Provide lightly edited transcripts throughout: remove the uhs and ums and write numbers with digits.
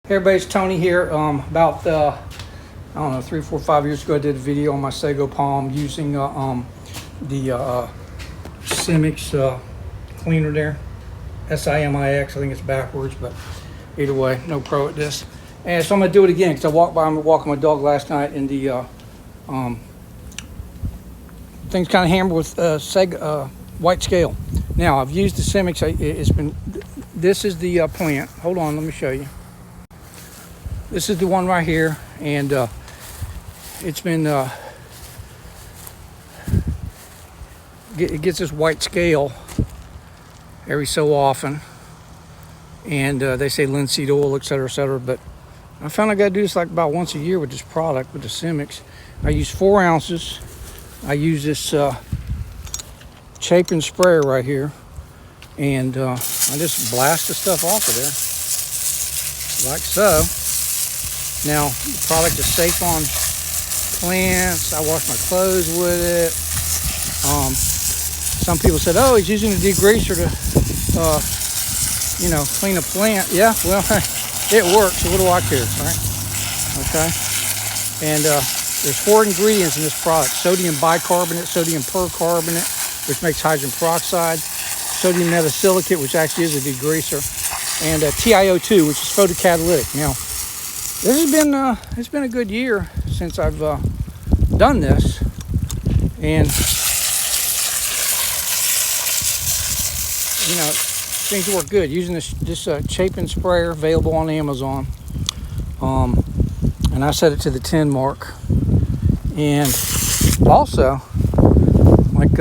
Hey everybody, it's Tony here. About I don't know, 3, 4, 5 years ago, I did a video on my Sago Palm using the SIMIX cleaner there, SIMIX. I think it's backwards, but either way, no pro at this. And so I'm gonna do it again because I walked walking my dog last night, and the thing's kind of hammered with white scale. Now I've used the SIMIX. This is the plant. Hold on, let me show you. This is the one right here, and it's been it gets this white scale every so often, and they say linseed oil, etc., but I found I got to do this like about once a year with this product, with the SIMIX. I use 4 ounces. I use this chaping sprayer right here, and I just blast the stuff off of there like so. Now, the product is safe on plants. I wash my clothes with it. Some people said, oh, he's using a degreaser to, clean a plant. Yeah, well, it works, so what do I care, right? Okay. And there's 4 ingredients in this product: sodium bicarbonate, sodium percarbonate, which makes hydrogen peroxide, sodium metasilicate, which actually is a degreaser, and TiO2, which is photocatalytic. Now, this has been it's been a good year since I've done this, and things work good using this chaping sprayer, available on Amazon. And I set it to the 10 mark, and also like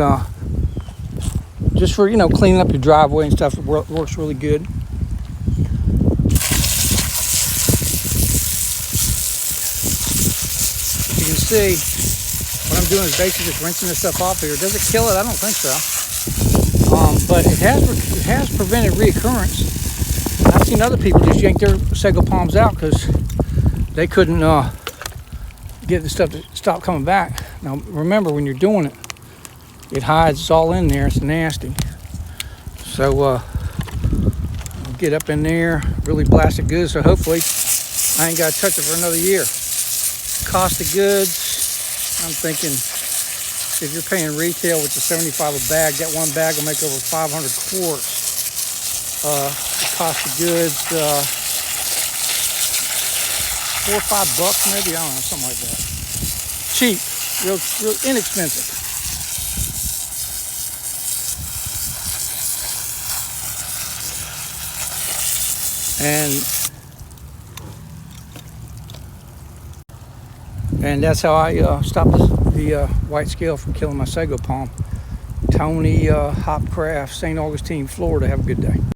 just for cleaning up your driveway and stuff, it works really good. You can see what I'm doing is basically just rinsing this stuff off here. Does it kill it? I don't think so. But it has prevented reoccurrence. I've seen other people just yank their Sago Palms out because they couldn't get the stuff to stop coming back. Now remember, when you're doing it, it hides. It's all in there. It's nasty. So I'll get up in there, really blast it good. So hopefully I ain't got to touch it for another year. Cost of goods, I'm thinking if you're paying retail, which is $75 a bag, that one bag will make over 500 quarts. The cost of goods, $4 or $5 maybe, I don't know, something like that. Cheap, real inexpensive. And that's how I stopped the white scale from killing my Sago Palm. Tony Hopcraft, St. Augustine, Florida. Have a good day.